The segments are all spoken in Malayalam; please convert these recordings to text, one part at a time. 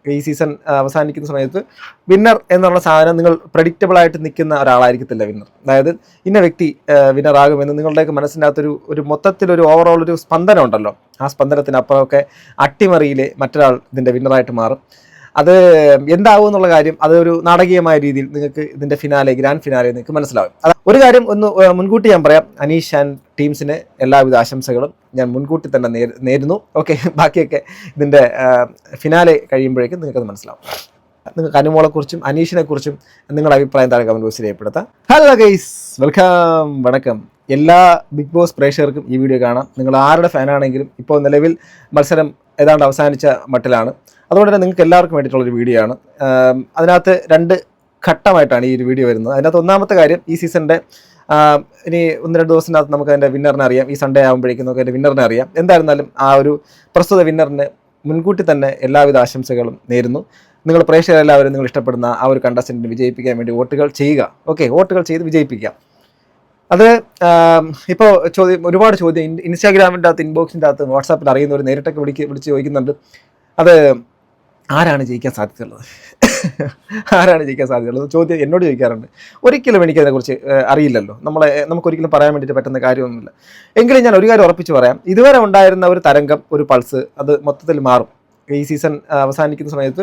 ഈ സീസൺ അവസാനിക്കുന്ന സമയത്ത് വിന്നർ എന്നുള്ള സാധനം നിങ്ങൾ പ്രഡിക്റ്റബിൾ ആയിട്ട് നിൽക്കുന്ന ഒരാളായിരിക്കത്തില്ല വിന്നർ. അതായത് ഇന്ന വ്യക്തി വിന്നർ ആകുമെന്ന് നിങ്ങളുടെയൊക്കെ മനസ്സിനകത്തൊരു ഒരു മൊത്തത്തിലൊരു ഓവറോൾ ഒരു സ്പന്ദനം ഉണ്ടല്ലോ. ആ സ്പന്ദനത്തിനപ്പുറമൊക്കെ അട്ടിമറിയിൽ മറ്റൊരാൾ ഇതിൻ്റെ വിന്നറായിട്ട് മാറും. അത് എന്താവും എന്നുള്ള കാര്യം അതൊരു നാടകീയമായ രീതിയിൽ നിങ്ങൾക്ക് ഇതിൻ്റെ ഗ്രാൻഡ് ഫിനാലെ നിങ്ങൾക്ക് മനസ്സിലാവും. ഒരു കാര്യം ഒന്ന് മുൻകൂട്ടി ഞാൻ പറയാം, അനീഷ് ആൻഡ് ടീംസിന് എല്ലാവിധ ആശംസകളും ഞാൻ മുൻകൂട്ടി തന്നെ നേരുന്നു. ഓക്കെ, ബാക്കിയൊക്കെ ഇതിൻ്റെ ഫിനാലെ കഴിയുമ്പോഴേക്കും നിങ്ങൾക്കത് മനസ്സിലാവും. നിങ്ങൾക്ക് അനുമോളെക്കുറിച്ചും അനീഷിനെക്കുറിച്ചും നിങ്ങളുടെ അഭിപ്രായം താഴെ കമന്റ് ബോക്സിൽ രേഖപ്പെടുത്താം. ഹലോ ഗൈസ്, വെൽക്കം, വണക്കം. എല്ലാ ബിഗ് ബോസ് പ്രേക്ഷകർക്കും ഈ വീഡിയോ കാണാം. നിങ്ങൾ ആരുടെ ഫാനാണെങ്കിലും ഇപ്പോൾ നിലവിൽ മത്സരം ഏതാണ്ട് അവസാനിച്ച മട്ടിലാണ്. അതുകൊണ്ട് തന്നെ നിങ്ങൾക്ക് എല്ലാവർക്കും വേണ്ടിയിട്ടുള്ളൊരു വീഡിയോ ആണ്. അതിനകത്ത് 2 ഘട്ടമായിട്ടാണ് ഈ ഒരു വീഡിയോ വരുന്നത്. അതിനകത്ത് ഒന്നാമത്തെ കാര്യം, ഈ സീസണിൻ്റെ ഇനി 1-2 ദിവസത്തിനകത്ത് നമുക്ക് അതിൻ്റെ വിന്നറിനെ അറിയാം. ഈ സൺഡേ ആകുമ്പോഴേക്കും നമുക്ക് അതിൻ്റെ വിന്നറിനെ അറിയാം. എന്തായിരുന്നാലും ആ ഒരു പ്രസ്തുത വിന്നറിന് മുൻകൂട്ടി തന്നെ എല്ലാവിധ ആശംസകളും നേരുന്നു. നിങ്ങൾ പ്രേക്ഷകരെല്ലാവരും നിങ്ങൾ ഇഷ്ടപ്പെടുന്ന ആ ഒരു കണ്ടസ്റ്റൻറ്റിനെ വിജയിപ്പിക്കാൻ വേണ്ടി വോട്ടുകൾ ചെയ്യുക. ഓക്കെ, വോട്ടുകൾ ചെയ്ത് വിജയിപ്പിക്കുക. അത് ഇപ്പോൾ ഒരുപാട് ചോദ്യം ഇൻസ്റ്റാഗ്രാമിൻ്റെ അകത്ത്, ഇൻബോക്സിൻ്റെ അകത്ത്, വാട്സാപ്പിൽ അറിയുന്നവർ നേരിട്ടൊക്കെ വിളിച്ച് ചോദിക്കുന്നുണ്ട്. അത് ആരാണ് ജയിക്കാൻ സാധ്യതയുള്ളത്, ആരാണ് ജയിക്കാൻ സാധ്യതയുള്ളത് ചോദ്യം എന്നോട് ചോദിക്കാറുണ്ട്. ഒരിക്കലും എനിക്കതിനെക്കുറിച്ച് അറിയില്ലല്ലോ. നമുക്കൊരിക്കലും പറയാൻ വേണ്ടിയിട്ട് പറ്റുന്ന കാര്യമൊന്നുമില്ല. എങ്കിലും ഞാൻ ഒരു കാര്യം ഉറപ്പിച്ച് പറയാം, ഇതുവരെ ഉണ്ടായിരുന്ന ഒരു തരംഗം, ഒരു പൾസ്, അത് മൊത്തത്തിൽ മാറും. ഈ സീസൺ അവസാനിക്കുന്ന സമയത്ത്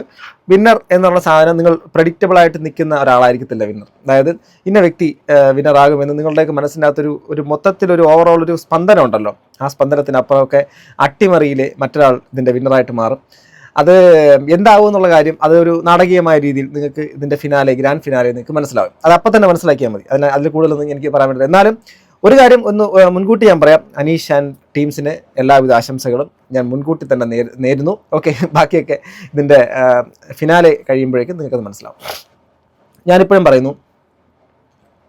വിന്നർ എന്നുള്ള സാധനം നിങ്ങൾ പ്രഡിക്റ്റബിൾ ആയിട്ട് നിൽക്കുന്ന ഒരാളായിരിക്കത്തില്ല വിന്നർ. അതായത് ഇന്ന വ്യക്തി വിന്നർ ആകുമെന്ന് നിങ്ങളുടെയൊക്കെ മനസ്സിനകത്തൊരു ഒരു മൊത്തത്തിലൊരു ഓവറോൾ ഒരു സ്പന്ദനം ഉണ്ടല്ലോ. ആ സ്പന്ദനത്തിനപ്പുറമൊക്കെ അട്ടിമറിയിൽ മറ്റൊരാൾ ഇതിൻ്റെ വിന്നറായിട്ട് മാറും. അത് എന്താവും എന്നുള്ള കാര്യം അതൊരു നാടകീയമായ രീതിയിൽ നിങ്ങൾക്ക് ഇതിൻ്റെ ഗ്രാൻഡ് ഫിനാലെ നിങ്ങൾക്ക് മനസ്സിലാവും. അത് അപ്പം തന്നെ മനസ്സിലാക്കിയാൽ മതി. അതിൽ കൂടുതലൊന്നും എനിക്ക് പറയാൻ പറ്റില്ല. എന്നാലും ഒരു കാര്യം ഒന്ന് മുൻകൂട്ടി ഞാൻ പറയാം, അനീഷ് ആൻഡ് ടീംസിന് എല്ലാവിധ ആശംസകളും ഞാൻ മുൻകൂട്ടി തന്നെ നേരുന്നു. ഓക്കെ, ബാക്കിയൊക്കെ ഇതിൻ്റെ ഫിനാലെ കഴിയുമ്പോഴേക്കും നിങ്ങൾക്കത് മനസ്സിലാവും. ഞാനിപ്പോഴും പറയുന്നു,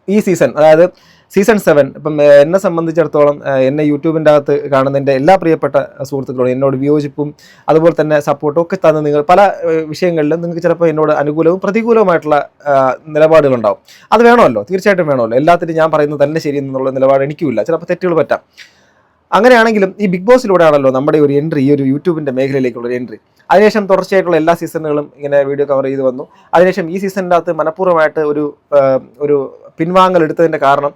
ഈ സീസൺ, അതായത് സീസൺ 7, ഇപ്പം എന്നെ സംബന്ധിച്ചിടത്തോളം എന്നെ യൂട്യൂബിൻ്റെ അകത്ത് കാണുന്ന എൻ്റെ എല്ലാ പ്രിയപ്പെട്ട സുഹൃത്തുക്കളോടും എന്നോട് വിയോജിപ്പും അതുപോലെ തന്നെ സപ്പോർട്ടും ഒക്കെ തന്ന് നിങ്ങൾ പല വിഷയങ്ങളിലും നിങ്ങൾക്ക് ചിലപ്പോൾ എന്നോട് അനുകൂലവും പ്രതികൂലവുമായിട്ടുള്ള നിലപാടുകളുണ്ടാവും. അത് വേണമല്ലോ, തീർച്ചയായിട്ടും വേണമല്ലോ. എല്ലാത്തിനും ഞാൻ പറയുന്നത് തന്നെ ശരി എന്നുള്ള നിലപാട് എനിക്കുമില്ല. ചിലപ്പോൾ തെറ്റുകൾ പറ്റാം. അങ്ങനെയാണെങ്കിലും ഈ ബിഗ് ബോസിലൂടെയാണല്ലോ നമ്മുടെ ഒരു എൻട്രി, ഈ ഒരു യൂട്യൂബിൻ്റെ മേഖലയിലേക്കുള്ള ഒരു എൻട്രി. അതിനുശേഷം തുടർച്ചയായിട്ടുള്ള എല്ലാ സീസണുകളും ഇങ്ങനെ വീഡിയോ കവർ ചെയ്ത് വന്നു. അതിനുശേഷം ഈ സീസണിൻ്റെ അകത്ത് മനഃപൂർവ്വമായിട്ട് ഒരു പിൻവാങ്ങൽ എടുത്തതിൻ്റെ കാരണം,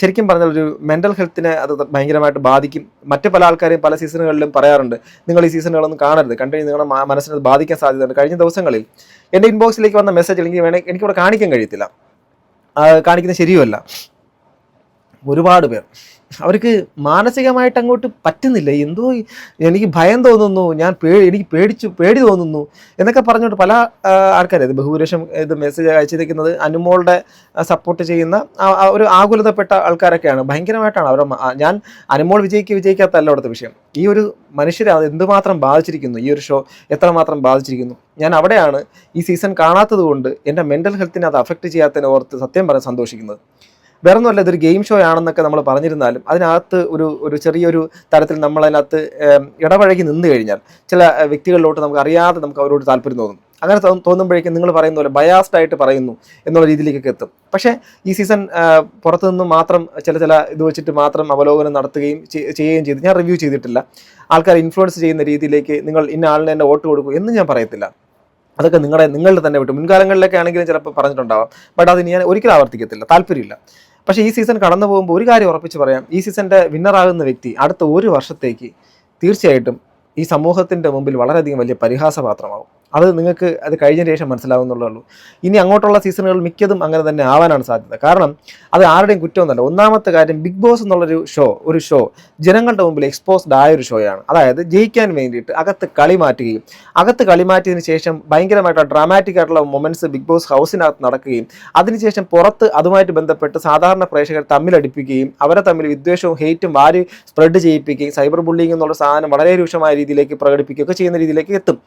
ശരിക്കും പറഞ്ഞാൽ ഒരു മെൻ്റൽ ഹെൽത്തിനെ അത് ഭയങ്കരമായിട്ട് ബാധിക്കും. മറ്റ് പല ആൾക്കാരെയും പല സീസണുകളിലും പറയാറുണ്ട്, നിങ്ങൾ ഈ സീസണുകളൊന്നും കാണരുത്, കണ്ടുകഴിഞ്ഞ് നിങ്ങളുടെ മനസ്സിന് ബാധിക്കാൻ സാധ്യതയുണ്ട്. കഴിഞ്ഞ ദിവസങ്ങളിൽ എൻ്റെ ഇൻബോക്സിലേക്ക് വന്ന മെസ്സേജ് എനിക്കിവിടെ കാണിക്കാൻ കഴിയത്തില്ല, കാണിക്കുന്നത് ശരിയുമല്ല. ഒരുപാട് പേർ അവർക്ക് മാനസികമായിട്ട് അങ്ങോട്ട് പറ്റുന്നില്ല, എന്തോ എനിക്ക് ഭയം തോന്നുന്നു, എനിക്ക് പേടി തോന്നുന്നു എന്നൊക്കെ പറഞ്ഞുകൊണ്ട് പല ആൾക്കാർ, ഇത് ബഹുഭൂരിപക്ഷം ഇത് മെസ്സേജ് അയച്ചിരിക്കുന്നത് അനുമോളുടെ സപ്പോർട്ട് ചെയ്യുന്ന ഒരു ആകുലതപ്പെട്ട ആൾക്കാരൊക്കെയാണ്. ഭയങ്കരമായിട്ടാണ് ഞാൻ അനുമോൾ വിജയിക്കാത്തല്ല അവിടുത്തെ വിഷയം. ഈ ഒരു മനുഷ്യരെ അത് എന്തുമാത്രം ബാധിച്ചിരിക്കുന്നു, ഈ ഒരു ഷോ എത്രമാത്രം ബാധിച്ചിരിക്കുന്നു. ഞാൻ അവിടെയാണ് ഈ സീസൺ കാണാത്തത് കൊണ്ട് എൻ്റെ മെൻ്റൽ ഹെൽത്തിനെ അത് അഫക്റ്റ് ചെയ്യാത്തതിനെ ഓർത്ത് സത്യം പറയാൻ സന്തോഷിക്കുന്നത്. വേറൊന്നുമല്ല, ഇതൊരു ഗെയിം ഷോ ആണെന്നൊക്കെ നമ്മൾ പറഞ്ഞിരുന്നാലും അതിനകത്ത് ഒരു ചെറിയൊരു തരത്തിൽ നമ്മളതിനകത്ത് ഇടപഴകി നിന്ന് കഴിഞ്ഞാൽ ചില വ്യക്തികളിലോട്ട് നമുക്ക് അറിയാതെ നമുക്ക് അവരോട് താല്പര്യം തോന്നും. അങ്ങനെ തോന്നുമ്പോഴേക്കും നിങ്ങൾ പറയുന്ന പോലെ ബയാസ്ഡ് ആയിട്ട് പറയുന്നു എന്നുള്ള രീതിയിലേക്കൊക്കെ എത്തും. പക്ഷേ ഈ സീസൺ പുറത്തുനിന്ന് മാത്രം ചില ഇത് വെച്ചിട്ട് മാത്രം അവലോകനം നടത്തുകയും ചെയ്യുകയും ചെയ്ത് ഞാൻ റിവ്യൂ ചെയ്തിട്ടില്ല. ആൾക്കാർ ഇൻഫ്ലുവൻസ് ചെയ്യുന്ന രീതിയിലേക്ക് നിങ്ങൾ ഇന്ന ആളിനെ തന്നെ വോട്ട് കൊടുക്കൂ എന്ന് ഞാൻ പറയത്തില്ല. അതൊക്കെ നിങ്ങളുടെ തന്നെ വിട്ടു. മുൻകാലങ്ങളിലൊക്കെ ആണെങ്കിലും ചിലപ്പോൾ പറഞ്ഞിട്ടുണ്ടാവാം. ബട്ട് അത് ഞാൻ ഒരിക്കലും ആവർത്തിക്കത്തില്ല, താല്പര്യമില്ല. പക്ഷേ ഈ സീസൺ കടന്നു പോകുമ്പോൾ ഒരു കാര്യം ഉറപ്പിച്ച് പറയാം, ഈ സീസണിൻ്റെ വിന്നറാകുന്ന വ്യക്തി അടുത്ത 1 വർഷത്തേക്ക് തീർച്ചയായിട്ടും ഈ സമൂഹത്തിൻ്റെ മുമ്പിൽ വളരെയധികം വലിയ പരിഹാസപാത്രമാവും. അത് നിങ്ങൾക്ക് അത് കഴിഞ്ഞതിന് ശേഷം മനസ്സിലാവുന്നുള്ളൂ. ഇനി അങ്ങോട്ടുള്ള സീസണുകൾ മിക്കതും അങ്ങനെ തന്നെ ആവാനാണ് സാധ്യത. കാരണം അത് ആരുടെയും കുറ്റമൊന്നുമല്ല. ഒന്നാമത്തെ കാര്യം, ബിഗ് ബോസ് എന്നുള്ളൊരു ഷോ ജനങ്ങളുടെ മുമ്പിൽ എക്സ്പോസ്ഡ് ആയൊരു ഷോയാണ്. അതായത് ജയിക്കാൻ വേണ്ടിയിട്ട് അകത്ത് കളി മാറ്റിയതിന് ശേഷം ഭയങ്കരമായിട്ട് ഡ്രാമാറ്റിക് ആയിട്ടുള്ള മൊമെന്റ്സ് ബിഗ് ബോസ് ഹൗസിനകത്ത് നടക്കുകയും അതിനുശേഷം പുറത്ത് അതുമായിട്ട് ബന്ധപ്പെട്ട് സാധാരണ പ്രേക്ഷകർ തമ്മിലടിപ്പിക്കുകയും അവരെ തമ്മിൽ വിദ്വേഷവും ഹെയ്റ്റും വാരി സ്പ്രെഡ് ചെയ്യിപ്പിക്കുകയും സൈബർ ബുള്ളിങ് എന്നുള്ള സാധനം വളരെ രൂക്ഷമായ രീതിയിലേക്ക് പ്രകടിപ്പിക്കുകയൊക്കെ ചെയ്യുന്ന രീതിയിലേക്ക് എത്തും.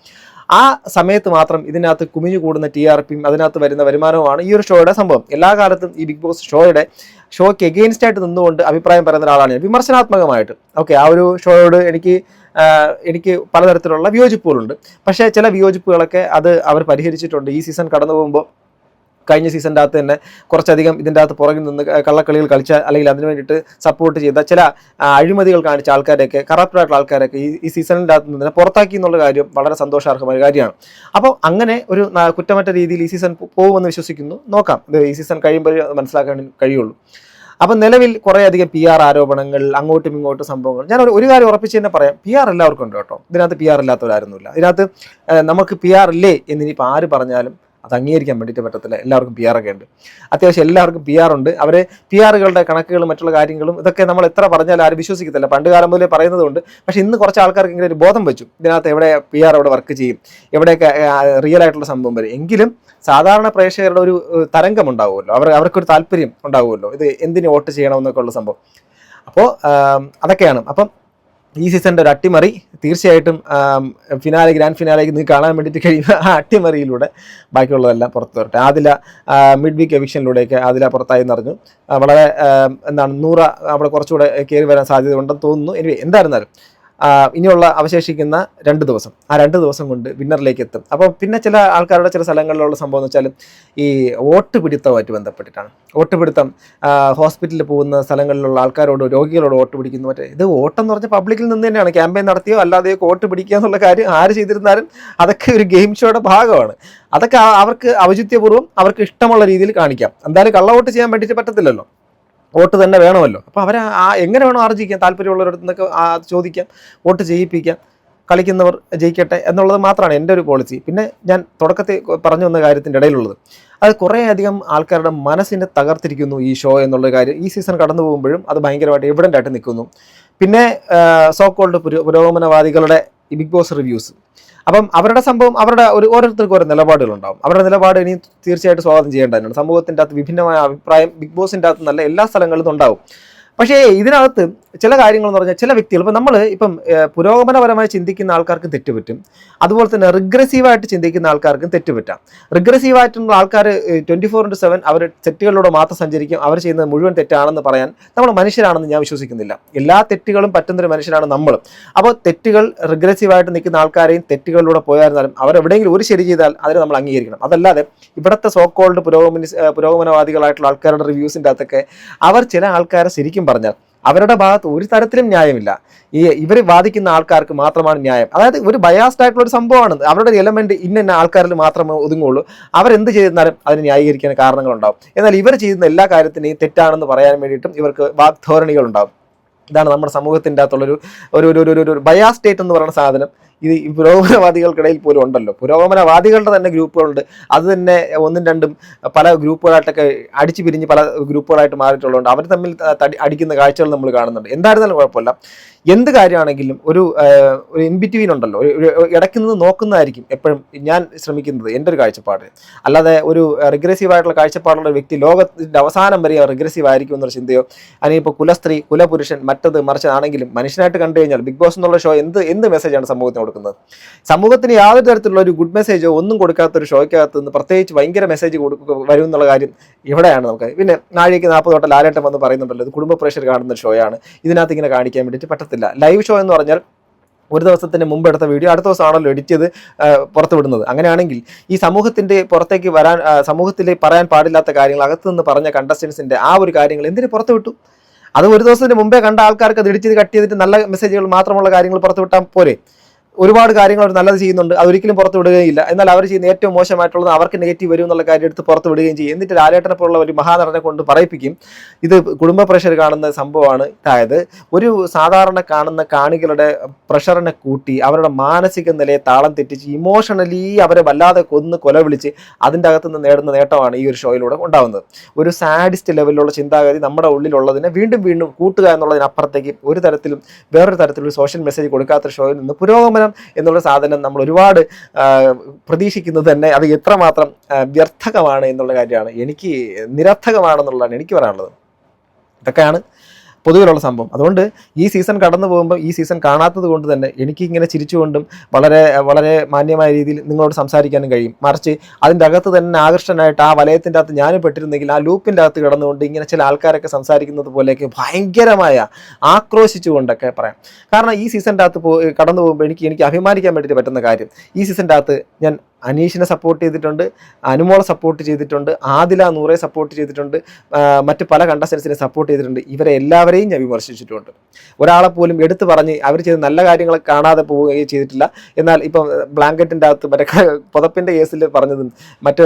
ആ സമയത്ത് മാത്രം ഇതിനകത്ത് കുമിഞ്ഞു കൂടുന്ന TRPയും അതിനകത്ത് വരുന്ന വരുമാനവുമാണ് ഈ ഒരു ഷോയുടെ സംഭവം. എല്ലാ കാലത്തും ഈ ബിഗ് ബോസ് ഷോയ്ക്ക് എഗെയിൻസ്റ്റ് ആയിട്ട് നിന്നുകൊണ്ട് അഭിപ്രായം പറയുന്ന ഒരാളാണ് ഞാൻ, വിമർശനാത്മകമായിട്ട്. ഓക്കെ, ആ ഒരു ഷോയോട് എനിക്ക് പലതരത്തിലുള്ള വിയോജിപ്പുകളുണ്ട്. പക്ഷേ ചില വിയോജിപ്പുകളൊക്കെ അവർ പരിഹരിച്ചിട്ടുണ്ട്. ഈ സീസൺ കടന്നു പോകുമ്പോൾ കഴിഞ്ഞ സീസണിൻ്റെ അകത്ത് തന്നെ കുറച്ചധികം ഇതിൻ്റെ അകത്ത് പുറകിൽ നിന്ന് കള്ളക്കളികൾ കളിച്ച അല്ലെങ്കിൽ അതിന് വേണ്ടിയിട്ട് സപ്പോർട്ട് ചെയ്ത ചില അഴിമതികൾ കാണിച്ച ആൾക്കാരെയൊക്കെ കറപ്റ്റായിട്ടുള്ള ആൾക്കാരൊക്കെ ഈ സീസണിൻ്റെ അകത്ത് നിന്ന് പുറത്താക്കി എന്നുള്ള കാര്യം വളരെ സന്തോഷാർഹമായ കാര്യമാണ്. അപ്പോൾ അങ്ങനെ ഒരു കുറ്റമറ്റ രീതിയിൽ ഈ സീസൺ പോകുമെന്ന് വിശ്വസിക്കുന്നു. നോക്കാം, ഇത് ഈ സീസൺ കഴിയുമ്പോൾ മനസ്സിലാക്കാൻ കഴിയുള്ളൂ. അപ്പം നിലവിൽ കുറേയധികം PR ആരോപണങ്ങൾ, അങ്ങോട്ടും ഇങ്ങോട്ടും സംഭവങ്ങൾ. ഞാൻ ഒരു കാര്യം ഉറപ്പിച്ച് തന്നെ പറയാം, PR എല്ലാവർക്കും ഉണ്ട് കേട്ടോ. ഇതിനകത്ത് PR ഇല്ലാത്തവരായിരുന്നില്ല. ഇതിനകത്ത് നമുക്ക് PR ഇല്ലേ എന്നിനിപ്പോൾ ആര് പറഞ്ഞാലും അത് അംഗീകരിക്കാൻ വേണ്ടിയിട്ട് പറ്റത്തില്ല. എല്ലാവർക്കും PR ഒക്കെ ഉണ്ട്, അത്യാവശ്യം എല്ലാവർക്കും PR ഉണ്ട്. അവർ PRകളുടെ കണക്കുകളും മറ്റുള്ള കാര്യങ്ങളും ഇതൊക്കെ നമ്മൾ എത്ര പറഞ്ഞാലും ആരും വിശ്വസിക്കത്തില്ല. പണ്ട് കാലം മുതലേ പറയുന്നതുകൊണ്ട്. പക്ഷേ ഇന്ന് കുറച്ച് ആൾക്കാർക്ക് ഇങ്ങനെ ഒരു ബോധം വെച്ചു, ഇതിനകത്ത് എവിടെ PR എവിടെ വർക്ക് ചെയ്യും, എവിടെയൊക്കെ റിയൽ ആയിട്ടുള്ള സംഭവം വരും. എങ്കിലും സാധാരണ പ്രേക്ഷകരുടെ ഒരു തരംഗം ഉണ്ടാവുമല്ലോ, അവർക്കൊരു താല്പര്യം ഉണ്ടാവുമല്ലോ, ഇത് എന്തിന് വോട്ട് ചെയ്യണമെന്നൊക്കെ ഉള്ള സംഭവം. അപ്പോൾ അതൊക്കെയാണ്. അപ്പം ഈ സീസണിൻ്റെ ഒരു അട്ടിമറി തീർച്ചയായിട്ടും ഗ്രാൻഡ് ഫിനാലേക്ക് നിങ്ങൾക്ക് കാണാൻ വേണ്ടിയിട്ട് കഴിയുന്ന ആ അട്ടിമറിയിലൂടെ ബാക്കിയുള്ളതെല്ലാം പുറത്തു വരട്ടെ. ആദില മിഡ് വീക്ക് എവിക്ഷനിലൂടെയൊക്കെ ആദില പുറത്തായി എന്നറിഞ്ഞു. വളരെ നൂറ അവിടെ കുറച്ചുകൂടെ കയറി വരാൻ സാധ്യത ഉണ്ടെന്ന് തോന്നുന്നു. ഇനി എന്തായിരുന്നാലും ഇനിയുള്ള അവശേഷിക്കുന്ന 2 ദിവസം, ആ 2 ദിവസം കൊണ്ട് വിന്നറിലേക്ക് എത്തും. അപ്പോൾ പിന്നെ ചില ആൾക്കാരുടെ ചില സ്ഥലങ്ങളിലുള്ള സംഭവം എന്ന് വെച്ചാൽ ഈ വോട്ട് പിടുത്തവുമായിട്ട് ബന്ധപ്പെട്ടിട്ടാണ്. വോട്ട് പിടുത്തം, ഹോസ്പിറ്റലിൽ പോകുന്ന സ്ഥലങ്ങളിലുള്ള ആൾക്കാരോട്, രോഗികളോട് വോട്ട് പിടിക്കുന്നു. മറ്റേ ഇത് വോട്ടെന്ന് പറഞ്ഞാൽ പബ്ലിക്കിൽ നിന്ന് തന്നെയാണ്. ക്യാമ്പയിൻ നടത്തിയോ അല്ലാതെയോ വോട്ട് പിടിക്കുക എന്നുള്ള കാര്യം ആര് ചെയ്തിരുന്നാലും അതൊക്കെ ഒരു ഗെയിം ഷോയുടെ ഭാഗമാണ്. അതൊക്കെ അവർക്ക് ഔചിത്യപൂർവ്വം അവർക്ക് ഇഷ്ടമുള്ള രീതിയിൽ കാണിക്കാം. എന്തായാലും കള്ളവോട്ട് ചെയ്യാൻ വേണ്ടിയിട്ട് പറ്റത്തില്ലല്ലോ, വോട്ട് തന്നെ വേണമല്ലോ. അപ്പോൾ അവരെ എങ്ങനെ വേണോ ആർജിക്കാം, താല്പര്യമുള്ളവരടുത്ത് നിന്നൊക്കെ ചോദിക്കാം, വോട്ട് ചെയ്യിപ്പിക്കാം, കളിക്കുന്നവർ ജയിക്കട്ടെ എന്നുള്ളത് മാത്രമാണ് എൻ്റെ ഒരു പോളിസി. പിന്നെ ഞാൻ തുടക്കത്തിൽ പറഞ്ഞു വന്ന കാര്യത്തിൻ്റെ ഇടയിലുള്ളത്, അത് കുറേയധികം ആൾക്കാരുടെ മനസ്സിനെ തകർത്തിരിക്കുന്നു ഈ ഷോ എന്നുള്ള കാര്യം. ഈ സീസൺ കടന്നു പോകുമ്പോഴും അത് ഭയങ്കരമായിട്ട് എവിഡൻ്റ് ആയിട്ട് നിൽക്കുന്നു. പിന്നെ സോ കോൾഡ് പുരോഗമനവാദികളുടെ ഈ ബിഗ് ബോസ് റിവ്യൂസ്, അപ്പം അവരുടെ സംഭവം, അവരുടെ ഓരോരുത്തർക്കും ഓരോ നിലപാടുകളുണ്ടാവും. അവരുടെ നിലപാട് ഇനി തീർച്ചയായിട്ടും സ്വാഗതം ചെയ്യേണ്ടതാണ്. സമൂഹത്തിൻ്റെ അകത്ത് വിഭിന്നമായ അഭിപ്രായം ബിഗ് ബോസിൻ്റെ അകത്ത് നല്ല എല്ലാ സ്ഥലങ്ങളിലും ഉണ്ടാവും. പക്ഷേ ഇതിനകത്ത് ചില കാര്യങ്ങൾ എന്ന് പറഞ്ഞാൽ ചില വ്യക്തികൾ, ഇപ്പം നമ്മൾ പുരോഗമനപരമായി ചിന്തിക്കുന്ന ആൾക്കാർക്ക് തെറ്റുപറ്റും, അതുപോലെ തന്നെ റിഗ്രസീവായിട്ട് ചിന്തിക്കുന്ന ആൾക്കാർക്കും തെറ്റുപറ്റാം. റിഗ്രസീവായിട്ടുള്ള ആൾക്കാർ 24/7 അവർ തെറ്റുകളിലൂടെ മാത്രം സഞ്ചരിക്കും. അവർ ചെയ്യുന്നത് മുഴുവൻ തെറ്റാണെന്ന് പറയാൻ നമ്മൾ മനുഷ്യരാണെന്ന് ഞാൻ വിശ്വസിക്കുന്നില്ല. എല്ലാ തെറ്റുകളും പറ്റുന്നൊരു മനുഷ്യരാണ് നമ്മൾ. അപ്പോൾ തെറ്റുകൾ റിഗ്രസീവായിട്ട് നിൽക്കുന്ന ആൾക്കാരെയും തെറ്റുകളിലൂടെ പോയായിരുന്നാലും അവരെവിടെയെങ്കിലും ഒരു ശരി ചെയ്താൽ അതിനെ നമ്മൾ അംഗീകരിക്കണം. അതല്ലാതെ ഇവിടുത്തെ സോ കോൾഡ് പുരോഗമനവാദികളായിട്ടുള്ള ആൾക്കാരുടെ റിവ്യൂസിൻ്റെ അകത്തൊക്കെ അവർ ചില ആൾക്കാരെ ശരിക്കും പറഞ്ഞാൽ അവരുടെ ഭാഗത്ത് ഒരു തരത്തിലും ന്യായമില്ല. ഇവർ വാദിക്കുന്ന ആൾക്കാർക്ക് മാത്രമാണ് ന്യായം. അതായത് ഒരു ബയാസ്ഡ് ആയിട്ടുള്ള ഒരു സംഭവമാണ്. അവരുടെ എലമെന്റ് ഇന്ന ആൾക്കാരിൽ മാത്രമേ ഒതുങ്ങുള്ളൂ. അവരെന്ത് ചെയ്താലും അതിന് ന്യായീകരിക്കാൻ കാരണങ്ങളുണ്ടാവും. എന്നാൽ ഇവർ ചെയ്യുന്ന എല്ലാ കാര്യത്തിനെയും തെറ്റാണെന്ന് പറയാൻ വേണ്ടിയിട്ടും ഇവർക്ക് വാഗ്ധോരണികൾ ഉണ്ടാവും. ഇതാണ് നമ്മുടെ സമൂഹത്തിൻ്റെ അകത്തുള്ളൊരു ഒരു ബയാസ് സ്റ്റേറ്റ് എന്ന് പറയുന്ന സാധനം. ഇത് ഈ പുരോഗമനവാദികൾക്കിടയിൽ പോലും ഉണ്ടല്ലോ. പുരോഗമനവാദികളുടെ തന്നെ ഗ്രൂപ്പുകളുണ്ട്. അത് തന്നെ 1ഉം 2ഉം പല ഗ്രൂപ്പുകളായിട്ടൊക്കെ അടിച്ചു പിരിഞ്ഞ് പല ഗ്രൂപ്പുകളായിട്ട് മാറിയിട്ടുള്ളതുകൊണ്ട് അവർ തമ്മിൽ അടിക്കുന്ന കാഴ്ചകൾ നമ്മൾ കാണുന്നുണ്ട്. എന്തായിരുന്നാലും കുഴപ്പമില്ല. എന്ത് കാര്യമാണെങ്കിലും ഒരു ഇൻ ബിറ്റ്വീൻ ഉണ്ടല്ലോ, ഇടയ്ക്ക് നിന്ന് നോക്കുന്നതായിരിക്കും എപ്പോഴും ഞാൻ ശ്രമിക്കുന്നത്, എൻ്റെ ഒരു കാഴ്ചപ്പാട്. അല്ലാതെ ഒരു റിഗ്രസീവായിട്ടുള്ള കാഴ്ചപ്പാടുള്ള ഒരു വ്യക്തി ലോകത്തിൻ്റെ അവസാനം വരെ റിഗ്രസീവ് ആയിരിക്കും എന്നൊരു ചിന്തയോ, അല്ലെങ്കിൽ ഇപ്പോൾ കുലസ്ത്രീ, കുലപുരുഷൻ, മറ്റത് മറിച്ചതാണെങ്കിലും മനുഷ്യനായിട്ട് കണ്ടു കഴിഞ്ഞാൽ ബിഗ് ബോസ് എന്നുള്ള ഷോ എന്ത് മെസ്സേജാണ് സമൂഹത്തിന് കൊടുക്കുന്നത്? സമൂഹത്തിന് യാതൊരു തരത്തിലുള്ള ഒരു ഗുഡ് മെസ്സേജോ ഒന്നും കൊടുക്കാത്തൊരു ഷോയ്ക്കകത്ത് നിന്ന് പ്രത്യേകിച്ച് ഭയങ്കര മെസ്സേജ് വരും എന്നുള്ള കാര്യം ഇവിടെയാണ് നമുക്ക്. പിന്നെ നാഴികയ്ക്ക് 40 തൊട്ട് ലാലേട്ടൻ വന്ന് പറയുന്നുണ്ടല്ലോ, ഇത് കുടുംബ പ്രേക്ഷകർ കാണുന്ന ഷോയാണ്, ഇതിനകത്ത് ഇങ്ങനെ കാണിക്കാൻ വേണ്ടിയിട്ട് പറ്റത്തില്ല. ലൈവ് ഷോ എന്ന് പറഞ്ഞാൽ ഒരു ദിവസത്തിന് മുമ്പ് എടുത്ത വീഡിയോ അടുത്ത ദിവസമാണല്ലോ എഡിറ്റ് ചെയ്ത് പുറത്തു വിടുന്നത്. അങ്ങനെയാണെങ്കിൽ ഈ സമൂഹത്തിൻ്റെ പുറത്തേക്ക് വരാൻ, സമൂഹത്തിൽ പറയാൻ പാടില്ലാത്ത കാര്യങ്ങൾ അകത്തു നിന്ന് പറഞ്ഞ കണ്ടസ്റ്റൻസിൻ്റെ ആ ഒരു കാര്യങ്ങൾ എന്തിനു പുറത്തു വിട്ടു? അത് ഒരു ദിവസത്തിന് മുമ്പേ കണ്ട ആൾക്കാർക്ക് അത് എഡിറ്റ് ചെയ്ത് കട്ട് ചെയ്തിട്ട് നല്ല മെസ്സേജുകൾ മാത്രമുള്ള കാര്യങ്ങൾ പുറത്തു വിട്ടാൽ പോരെ? ഒരുപാട് കാര്യങ്ങൾ അവർ നല്ലത് ചെയ്യുന്നുണ്ട്, അതൊരിക്കലും പുറത്ത് വിടുകയില്ല. എന്നാൽ അവർ ചെയ്യുന്ന ഏറ്റവും മോശമായിട്ടുള്ളത് അവർക്ക് നെഗറ്റീവ് വരും എന്നുള്ള കാര്യം എടുത്ത് പുറത്ത് വിടുകയും ചെയ്യും. എന്നിട്ട് ലാലേട്ടനെ പോലുള്ള ഒരു മഹാനടനെ കൊണ്ട് പറയിപ്പിക്കും ഇത് കുടുംബ പ്രഷർ കാണുന്ന സംഭവമാണ്. അതായത് ഒരു സാധാരണ കാണുന്ന കാണികളുടെ പ്രഷറിനെ കൂട്ടി അവരുടെ മാനസിക നിലയെ താളം തെറ്റിച്ച് ഇമോഷണലി അവരെ വല്ലാതെ കൊല വിളിച്ച് അതിൻ്റെ അകത്ത് നിന്ന് നേടുന്ന നേട്ടമാണ് ഈ ഒരു ഷോയിലൂടെ ഉണ്ടാകുന്നത്. ഒരു സാഡിസ്റ്റ് ലെവലിലുള്ള ചിന്താഗതി നമ്മുടെ ഉള്ളിലുള്ളതിനെ വീണ്ടും വീണ്ടും കൂട്ടുക എന്നുള്ളതിനപ്പുറത്തേക്ക് ഒരു തരത്തിലും വേറൊരു തരത്തിലൊരു സോഷ്യൽ മെസ്സേജ് കൊടുക്കാത്ത ഷോയിൽ നിന്ന് പുരോഗമനം എന്നുള്ള സാധനം നമ്മൾ ഒരുപാട് പ്രതീക്ഷിക്കുന്നത് തന്നെ അത് എത്രമാത്രം വ്യർത്ഥകമാണ് എന്നുള്ള കാര്യമാണ്, എനിക്ക് നിരർത്ഥകമാണെന്നുള്ളതാണ് എനിക്ക് പറയാനുള്ളത്. ഇതൊക്കെയാണ് പൊതുവിലുള്ള സംഭവം. അതുകൊണ്ട് ഈ സീസൺ കടന്നു പോകുമ്പോൾ ഈ സീസൺ കാണാത്തത് കൊണ്ട് തന്നെ എനിക്ക് ഇങ്ങനെ ചിരിച്ചുകൊണ്ടും വളരെ വളരെ മാന്യമായ രീതിയിൽ നിങ്ങളോട് സംസാരിക്കാനും കഴിയും. മറിച്ച് അതിൻ്റെ അകത്ത് തന്നെ ആകർഷണമായിട്ട് ആ വലയത്തിൻ്റെ അകത്ത് ഞാനും പെട്ടിരുന്നെങ്കിൽ ആ ലൂപ്പിൻ്റെ അകത്ത് കിടന്നുകൊണ്ട് ഇങ്ങനെ ചില ആൾക്കാരൊക്കെ സംസാരിക്കുന്നത് പോലെയൊക്കെ ഭയങ്കരമായ ആക്രോശിച്ചുകൊണ്ടൊക്കെ പറയാം. കാരണം ഈ സീസണിൻ്റെ അകത്ത് കടന്നു പോകുമ്പോൾ എനിക്ക് അഭിമാനിക്കാൻ വേണ്ടിയിട്ട് പറ്റുന്ന കാര്യം, ഈ സീസണിൻ്റെ അകത്ത് ഞാൻ അനീഷിനെ സപ്പോർട്ട് ചെയ്തിട്ടുണ്ട്, അനുമോളെ സപ്പോർട്ട് ചെയ്തിട്ടുണ്ട്, ആദില നൂറെ സപ്പോർട്ട് ചെയ്തിട്ടുണ്ട്, മറ്റ് പല കണ്ടസ്റ്റൻസിനെ സപ്പോർട്ട് ചെയ്തിട്ടുണ്ട്. ഇവരെ എല്ലാവരെയും ഞാൻ വിമർശിച്ചിട്ടുണ്ട്. ഒരാളെ പോലും എടുത്തു പറഞ്ഞ് അവർ ചെയ്ത നല്ല കാര്യങ്ങൾ കാണാതെ പോവുകയും ചെയ്തിട്ടില്ല. എന്നാൽ ഇപ്പം ബ്ലാങ്കറ്റിൻ്റെ അകത്ത് മറ്റേ പുതപ്പിൻ്റെ കേസിൽ പറഞ്ഞതും മറ്റ്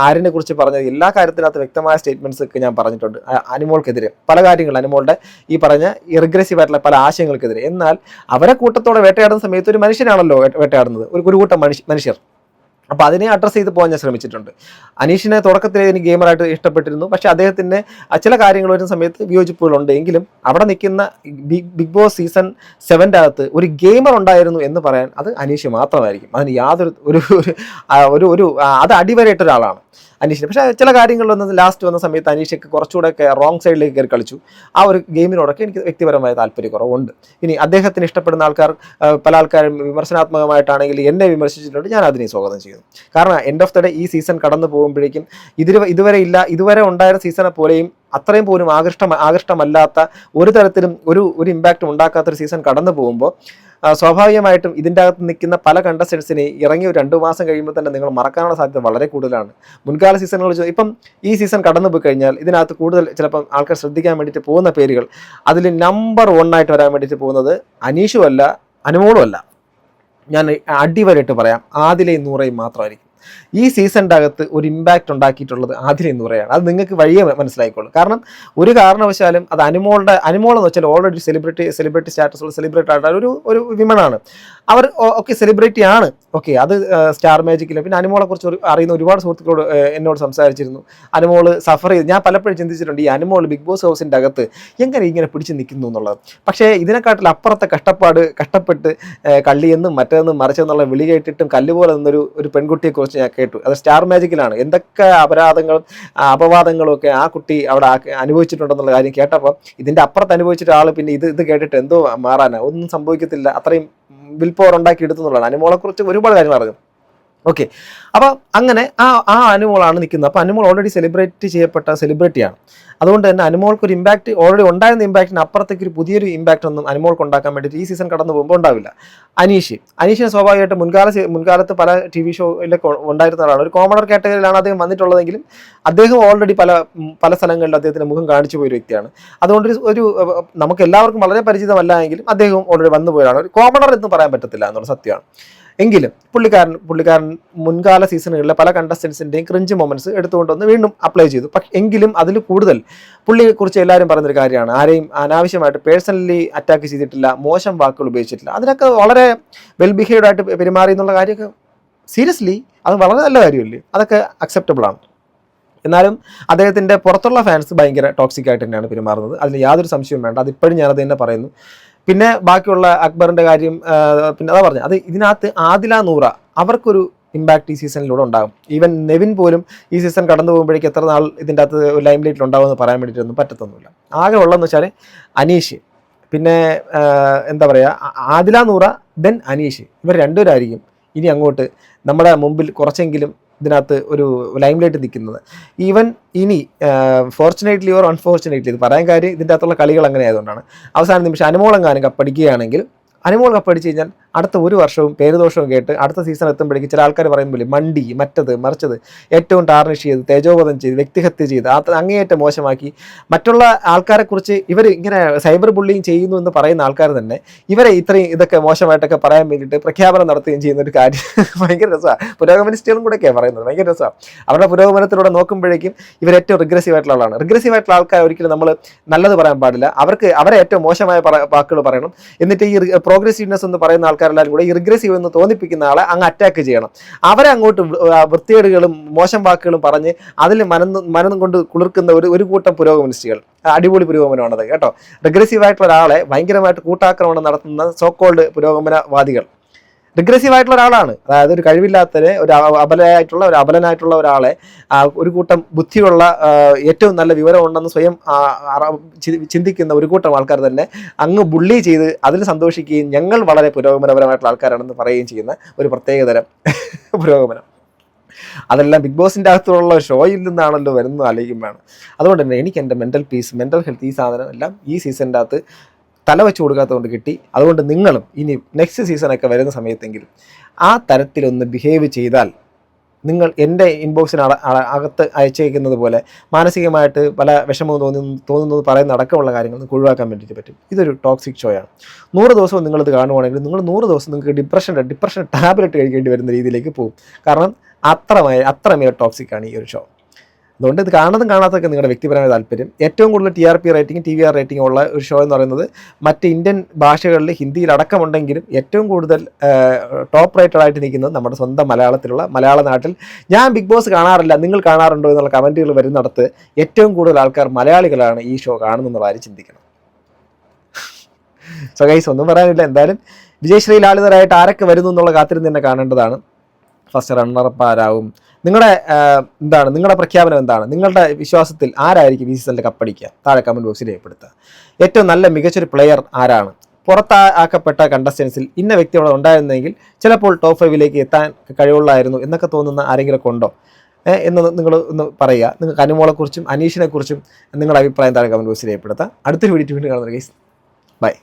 ആരിനെ കുറിച്ച് പറഞ്ഞത് എല്ലാ കാര്യത്തിനകത്ത് വ്യക്തമായ സ്റ്റേറ്റ്മെൻറ്റ്സ് ഒക്കെ ഞാൻ പറഞ്ഞിട്ടുണ്ട്. അനുമോൾക്കെതിരെ പല കാര്യങ്ങൾ, അനുമോളുടെ ഈ പറഞ്ഞ ഇറിഗ്രസീവ് ആയിട്ടുള്ള പല ആശയങ്ങൾക്കെതിരെ. എന്നാൽ അവരെ കൂട്ടത്തോടെ വേട്ടയാടുന്ന സമയത്ത് ഒരു മനുഷ്യനാണല്ലോ വേട്ടയാടുന്നത്, ഒരു കൂട്ടം മനുഷ്യർ. അപ്പോൾ അതിനെ അഡ്രസ്സ് ചെയ്ത് പോകാൻ ഞാൻ ശ്രമിച്ചിട്ടുണ്ട്. അനീഷിനെ തുടക്കത്തിൽ എനിക്ക് ഗെയിമറായിട്ട് ഇഷ്ടപ്പെട്ടിരുന്നു. പക്ഷേ അദ്ദേഹത്തിൻ്റെ ചില കാര്യങ്ങൾ വരുന്ന സമയത്ത് വിയോജിപ്പുകളുണ്ട്. എങ്കിലും അവിടെ നിൽക്കുന്ന ബിഗ് ബോസ് സീസൺ 7 അകത്ത് ഒരു ഗെയിമർ ഉണ്ടായിരുന്നു എന്ന് പറയാൻ അത് അനീഷ് മാത്രമായിരിക്കും. അതിന് യാതൊരു അത് അടിവരയിട്ട ഒരാളാണ് അനീഷിന്. പക്ഷേ ചില കാര്യങ്ങളിലൊന്നും ലാസ്റ്റ് വന്ന സമയത്ത് അനീഷയ്ക്ക് കുറച്ചുകൂടെയൊക്കെ റോങ് സൈഡിലേക്ക് കയറി കളിച്ചു. ആ ഒരു ഗെയിമിനോടൊക്കെ എനിക്ക് വ്യക്തിപരമായ താല്പര്യക്കുറവുണ്ട്. ഇനി അദ്ദേഹത്തിന് ഇഷ്ടപ്പെടുന്ന ആൾക്കാർ, പല ആൾക്കാരും വിമർശനാത്മകമായിട്ടാണെങ്കിൽ എന്നെ വിമർശിച്ചിട്ടുണ്ട്. ഞാൻ അതിനെ സ്വാഗതം ചെയ്യുന്നു. കാരണം എൻഡ് ഓഫ് ദ ഡേ ഈ സീസൺ കടന്നു പോകുമ്പോഴേക്കും ഇതുവരെ ഉണ്ടായിരുന്ന സീസണെ പോലെയും അത്രയും പോലും ആകൃഷ്ടമല്ലാത്ത ഒരു തരത്തിലും ഒരു ഇമ്പാക്റ്റും ഉണ്ടാക്കാത്തൊരു സീസൺ കടന്നു പോകുമ്പോൾ സ്വാഭാവികമായിട്ടും ഇതിൻ്റെ അകത്ത് നിൽക്കുന്ന പല കണ്ടസ്റ്റൻസിനെ ഇറങ്ങി ഒരു 2 മാസം കഴിയുമ്പോൾ തന്നെ നിങ്ങൾ മറക്കാനുള്ള സാധ്യത വളരെ കൂടുതലാണ്. മുൻകാല സീസണുകൾ ഇപ്പം ഈ സീസൺ കടന്നു പോയി കഴിഞ്ഞാൽ ഇതിനകത്ത് കൂടുതൽ ചിലപ്പം ആൾക്കാർ ശ്രദ്ധിക്കാൻ വേണ്ടിയിട്ട് പോകുന്ന പേരുകൾ, അതിൽ നമ്പർ 1 ആയിട്ട് വരാൻ വേണ്ടിയിട്ട് പോകുന്നത് അനീഷും അല്ല, അനുമോളും അല്ല. ഞാൻ അടിവരായിട്ട് പറയാം, ആദിലയും നൂറയും മാത്രമായിരിക്കും. ഈ സീസണിൻ്റെ അകത്ത് ഒരു ഇമ്പാക്റ്റ് ഉണ്ടാക്കിയിട്ടുള്ളത് ആദിലയും നൂറയാണ്. അത് നിങ്ങൾക്ക് വഴിയേ മനസ്സിലായിക്കോളും. കാരണം ഒരു കാരണവശാലും അത് അനുമോളെന്ന് വെച്ചാൽ ഓൾറെഡി സെലിബ്രിറ്റി സ്റ്റാറ്റസുള്ള സെലിബ്രിറ്റി ആയിട്ട് ഒരു വിമനാണ്. അവർ ഓക്കെ സെലിബ്രിറ്റി ആണ്, ഓക്കെ, അത് സ്റ്റാർ മാജിക്കിൽ. പിന്നെ അനുമോളെ കുറിച്ച് അറിയുന്ന ഒരുപാട് സുഹൃത്തുക്കളോട് എന്നോട് സംസാരിച്ചിരുന്നു. അനുമോള് സഫർ ചെയ്ത് ഞാൻ പലപ്പോഴും ചിന്തിച്ചിട്ടുണ്ട്, ഈ അനുമോൾ ബിഗ് ബോസ് ഹൗസിൻ്റെ അകത്ത് ഇങ്ങനെ പിടിച്ച് നിൽക്കുന്നു എന്നുള്ളത്. പക്ഷേ ഇതിനെക്കാട്ടിൽ അപ്പുറത്തെ കഷ്ടപ്പെട്ട് കള്ളിയെന്നും മറ്റേതെന്നും മറിച്ചെന്നുള്ള വിളി കേട്ടിട്ടും കല്ലുപോലെ നിന്നൊരു പെൺകുട്ടിയെക്കുറിച്ച് ഞാൻ കേട്ടു. അത് സ്റ്റാർ മാജിക്കിലാണ്. എന്തൊക്കെ അപവാദങ്ങളും ഒക്കെ ആ കുട്ടി അവിടെ അനുഭവിച്ചിട്ടുണ്ടെന്നുള്ള കാര്യം കേട്ടപ്പോൾ ഇതിൻ്റെ അപ്പുറത്ത് അനുഭവിച്ചിട്ട് ആൾ പിന്നെ ഇത് കേട്ടിട്ട് എന്തോ മാറാനാ, ഒന്നും സംഭവിക്കത്തില്ല, അത്രയും വിൽ പവർ ഉണ്ടാക്കി എടുത്തുന്നുള്ളതാണ്. അനുമോളെ കുറിച്ച് ഒരുപാട് കാര്യങ്ങൾ അറിഞ്ഞു. ഓക്കെ, അപ്പോൾ അങ്ങനെ ആ അനുമോളാണ് നിൽക്കുന്നത്. അപ്പോൾ അനുമോൾ ഓൾറെഡി സെലിബ്രേറ്റ് ചെയ്യപ്പെട്ട സെലിബ്രിറ്റിയാണ്. അതുകൊണ്ട് തന്നെ അനുമോൾക്കൊരു ഇമ്പാക്റ്റ്, ഓൾറെഡി ഉണ്ടായിരുന്ന ഇമ്പാക്റ്റിന് അപ്പുറത്തേക്ക് ഒരു പുതിയൊരു ഇമ്പാക്റ്റ് ഒന്നും അനുമോൾക്ക് ഉണ്ടാക്കാൻ വേണ്ടിയിട്ട് ഈ സീസൺ കടന്നു പോകുമ്പോൾ ഉണ്ടാവില്ല. അനീഷിനെ സ്വാഭാവികമായിട്ട് മുൻകാലത്ത് പല TV ഷോയിലൊക്കെ ഉണ്ടായിരുന്ന ആളാണ്. ഒരു കോമണർ കാറ്റഗറിയിലാണ് അദ്ദേഹം വന്നിട്ടുള്ളതെങ്കിലും അദ്ദേഹം ഓൾറെഡി പല സ്ഥലങ്ങളിലും അദ്ദേഹത്തിൻ്റെ മുഖം കാണിച്ചു പോയൊരു വ്യക്തിയാണ്. അതുകൊണ്ട് നമുക്ക് എല്ലാവർക്കും വളരെ പരിചിതമല്ല എങ്കിലും അദ്ദേഹം ഓൾറെഡി വന്നു പോയതാണ്. ഒരു കോമണർ എന്ന് പറയാൻ പറ്റത്തില്ല എന്നുള്ള സത്യമാണ്. എങ്കിലും പുള്ളിക്കാരൻ മുൻകാല സീസണുകളിലെ പല കണ്ടസ്റ്റൻസിൻ്റെയും ക്രിഞ്ച് മൊമെന്റ്സ് എടുത്തുകൊണ്ടുവന്ന് വീണ്ടും അപ്ലൈ ചെയ്തു. എങ്കിലും അതിൽ കൂടുതൽ പുള്ളിയെക്കുറിച്ച് എല്ലാവരും പറയുന്നൊരു കാര്യമാണ്, ആരെയും അനാവശ്യമായിട്ട് പേഴ്സണലി അറ്റാക്ക് ചെയ്തിട്ടില്ല, മോശം വാക്കുകൾ ഉപയോഗിച്ചിട്ടില്ല. അതിനൊക്കെ വളരെ വെൽ ബിഹേവ്ഡ് ആയിട്ട് പെരുമാറി എന്നുള്ള കാര്യമൊക്കെ സീരിയസ്ലി അത് വളരെ നല്ല കാര്യമല്ലേ, അതൊക്കെ അക്സെപ്റ്റബിൾ ആണ്. എന്നാലും അദ്ദേഹത്തിൻ്റെ പുറത്തുള്ള ഫാൻസ് ഭയങ്കര ടോക്സിക് ആയിട്ട് തന്നെയാണ് പെരുമാറുന്നത്. അതിന് യാതൊരു സംശയവും വേണ്ട. അതിപ്പോഴും ഞാനത് തന്നെ പറയുന്നു. പിന്നെ ബാക്കിയുള്ള അക്ബറിൻ്റെ കാര്യം, പിന്നെ അതാ പറഞ്ഞത്, അത് ഇതിനകത്ത് ആദില നൂറ അവർക്കൊരു ഇമ്പാക്റ്റ് ഈ സീസണിലൂടെ ഉണ്ടാകും. ഈവൻ നെവിൻ പോലും ഈ സീസൺ കടന്നു പോകുമ്പോഴേക്ക് എത്ര നാൾ ഇതിൻ്റെ അകത്ത് ലൈം ലൈറ്റിൽ ഉണ്ടാവുമെന്ന് പറയാൻ വേണ്ടിയിട്ടൊന്നും പറ്റത്തൊന്നുമില്ല. ആകെ ഉള്ളതെന്ന് വെച്ചാൽ അനീഷ്, പിന്നെ എന്താ പറയുക, ആദില നൂറ, ദെൻ അനീഷ്, ഇവർ രണ്ടുപേരായിരിക്കും ഇനി അങ്ങോട്ട് നമ്മുടെ മുമ്പിൽ കുറച്ചെങ്കിലും ഇതിനകത്ത് ഒരു ലൈം ലൈറ്റ് നിൽക്കുന്നത്. ഈവൻ ഇനി ഫോർച്ചുനേറ്റ്ലി ഓർ അൺഫോർച്ചുനേറ്റ്ലി, ഇത് പറയാൻ കാര്യം ഇതിൻ്റെ അകത്തുള്ള കളികൾ അങ്ങനെ ആയതുകൊണ്ടാണ്. അവസാന നിമിഷം അനുമോളെങ്ങാനും കപ്പടിക്കുകയാണെങ്കിൽ, അനുമോൾ കപ്പടിച്ച് കഴിഞ്ഞാൽ അടുത്ത ഒരു വർഷവും പേരുദോഷവും കേട്ട് അടുത്ത സീസൺ എത്തുമ്പോഴേക്കും ചില ആൾക്കാർ പറയുമ്പോൾ മണ്ടി, മറ്റത് മറിച്ചത്, ഏറ്റവും ടാർണിഷ് ചെയ്ത്, തേജോവധം ചെയ്ത്, വ്യക്തിഹത്യ ചെയ്ത്, അങ്ങേയറ്റം മോശമാക്കി മറ്റുള്ള ആൾക്കാരെക്കുറിച്ച് ഇവർ ഇങ്ങനെ സൈബർ ബുള്ളിങ് ചെയ്യുന്നു എന്ന് പറയുന്ന ആൾക്കാർ തന്നെ ഇവരെ ഇതൊക്കെ മോശമായിട്ടൊക്കെ പറയാൻ വേണ്ടിയിട്ട് പ്രഖ്യാപനം നടത്തുകയും ചെയ്യുന്ന ഒരു കാര്യം ഭയങ്കര രസമാണ്. പുരോഗമനിസ്റ്റുകളും കൂടെയൊക്കെയാണ് പറയുന്നത്. ഭയങ്കര രസമാണ്. അവരുടെ പുരോഗമനത്തിലൂടെ നോക്കുമ്പോഴേക്കും ഇവർ ഏറ്റവും റിഗ്രസീവ് ആയിട്ടുള്ള ആളാണ്. റിഗ്രസീവ് ആയിട്ടുള്ള ആൾക്കാർ ഒരിക്കലും നമ്മൾ നല്ലത് പറയാൻ പാടില്ല. അവരെ ഏറ്റവും മോശമായ വാക്കുകൾ പറയണം. എന്നിട്ട് ഈ പ്രോഗ്രസീവ്നെസ് എന്ന് പറയുന്ന ആൾക്കാരെല്ലാവരും കൂടെ ഈ റിഗ്രസീവ് എന്ന് തോന്നിപ്പിക്കുന്ന ആളെ അങ്ങ് അറ്റാക്ക് ചെയ്യണം. അവരെ അങ്ങോട്ട് വൃത്തികേടുകളും മോശം വാക്കുകളും പറഞ്ഞ് അതിൽ മനം കൊണ്ട് കുളിർക്കുന്ന ഒരു കൂട്ടം പുരോഗമനിസ്റ്റുകൾ. അടിപൊളി പുരോഗമനമാണത് കേട്ടോ. റിഗ്രസീവ് ആയിട്ടുള്ള ഒരാളെ ഭയങ്കരമായിട്ട് കൂട്ടാക്രമണം നടത്തുന്ന സോക്കോൾഡ് പുരോഗമനവാദികൾ റിഗ്രസീവ് ആയിട്ടുള്ള ഒരാളാണ്. അതായത് ഒരു കഴിവില്ലാത്തവരെ, ഒരു അബലനായിട്ടുള്ള ഒരാളെ, ഒരു കൂട്ടം ബുദ്ധിയുള്ള, ഏറ്റവും നല്ല വിവരമുണ്ടെന്ന് സ്വയം ചിന്തിക്കുന്ന ഒരു കൂട്ടം ആൾക്കാർ തന്നെ അങ്ങ് ബുള്ളി ചെയ്ത് അതിൽ സന്തോഷിക്കുകയും ഞങ്ങൾ വളരെ പുരോഗമനപരമായിട്ടുള്ള ആൾക്കാരാണെന്ന് പറയുകയും ചെയ്യുന്ന ഒരു പ്രത്യേകതരം പുരോഗമനം. അതെല്ലാം ബിഗ് ബോസിൻ്റെ അകത്തുള്ള ഷോയിൽ നിന്നാണല്ലോ വരുന്നത് ആലോചിക്കുമ്പോഴാണ്. അതുകൊണ്ട് തന്നെ എനിക്ക് എൻ്റെ മെൻ്റൽ പീസ്, മെൻ്റൽ ഹെൽത്ത്, ഈ സാധനം എല്ലാം ഈ സീസണിൻ്റെ അകത്ത് തല വെച്ച് കൊടുക്കാത്തതുകൊണ്ട് കിട്ടി. അതുകൊണ്ട് നിങ്ങളും ഇനി നെക്സ്റ്റ് സീസണൊക്കെ വരുന്ന സമയത്തെങ്കിലും ആ തരത്തിലൊന്ന് ബിഹേവ് ചെയ്താൽ നിങ്ങൾ എൻ്റെ ഇൻബോക്സിന് അകത്ത് അയച്ചേക്കുന്നത് പോലെ മാനസികമായിട്ട് പല വിഷമവും തോന്നുന്നത് പറയുന്ന അടക്കമുള്ള കാര്യങ്ങൾ നിങ്ങൾക്ക് ഒഴിവാക്കാൻ വേണ്ടിയിട്ട് പറ്റും. ഇതൊരു ടോക്സിക് ഷോയാണ്. 100 ദിവസവും നിങ്ങളിത് കാണുവാണെങ്കിൽ നിങ്ങൾ 100 ദിവസം നിങ്ങൾക്ക് ഡിപ്രഷൻ ടാബ്ലറ്റ് കഴിക്കേണ്ടി വരുന്ന രീതിയിലേക്ക് പോകും. കാരണം അത്രമേൽ ടോക്സിക്കാണ് ഈ ഒരു ഷോ. അതുകൊണ്ട് ഇത് കാണുന്നതും കാണാത്തതൊക്കെ നിങ്ങളുടെ വ്യക്തിപരമായ താല്പര്യം. ഏറ്റവും കൂടുതൽ TRP റേറ്റിംഗ് TVR റേറ്റിംഗ് ഉള്ള ഒരു ഷോ എന്ന് പറയുന്നത് മറ്റ് ഇന്ത്യൻ ഭാഷകളിൽ ഹിന്ദിയിൽ അടക്കമുണ്ടെങ്കിലും ഏറ്റവും കൂടുതൽ ടോപ്പ് റേറ്റഡ് ആയിട്ട് നിൽക്കുന്നത് നമ്മുടെ സ്വന്തം മലയാള നാട്ടിൽ. ഞാൻ ബിഗ് ബോസ് കാണാറില്ല, നിങ്ങൾ കാണാറുണ്ടോ എന്നുള്ള കമൻറ്റുകൾ വരുന്നിടത്ത് ഏറ്റവും കൂടുതൽ ആൾക്കാർ മലയാളികളാണ് ഈ ഷോ കാണുന്നുള്ള കാര്യം ചിന്തിക്കണം. സോ ഗൈസ്, ഒന്നും പറയാനില്ല. എന്തായാലും വിജയശ്രീ ലാളിതരായിട്ട് ആരൊക്കെ വരുന്നു എന്നുള്ള കാത്തിരുന്ന് തന്നെ കാണേണ്ടതാണ്. ഫസ്റ്റ് റണ്ണറപ്പ് ആരാവും, നിങ്ങളുടെ പ്രഖ്യാപനം എന്താണ്, നിങ്ങളുടെ വിശ്വാസത്തിൽ ആരായിരിക്കും ഈ സീസണിൽ കപ്പടിക്കുക, താഴെ കമൻറ്റ് ബോക്സിൽ രേഖപ്പെടുത്തുക. ഏറ്റവും നല്ല മികച്ചൊരു പ്ലെയർ ആരാണ്, പുറത്താക്കപ്പെട്ട കണ്ടസ്റ്റൻസിൽ ഇന്ന വ്യക്തിയോടെ ഉണ്ടായിരുന്നെങ്കിൽ ചിലപ്പോൾ ടോപ്പ് 5 എത്താൻ കഴിവുള്ളായിരുന്നു എന്നൊക്കെ തോന്നുന്ന ആരെങ്കിലുമൊക്കെ ഉണ്ടോ എന്ന് നിങ്ങൾ ഒന്ന് പറയുക. നിങ്ങൾക്ക് അനുമോളെക്കുറിച്ചും അനീഷിനെക്കുറിച്ചും നിങ്ങളുടെ അഭിപ്രായം താഴെ കമൻറ്റ് ബോക്സിൽ രേഖപ്പെടുത്തുക. അടുത്തൊരു വീഡിയോ വീണ്ടും കാണുന്നത് ഗൈസ്, ബൈ.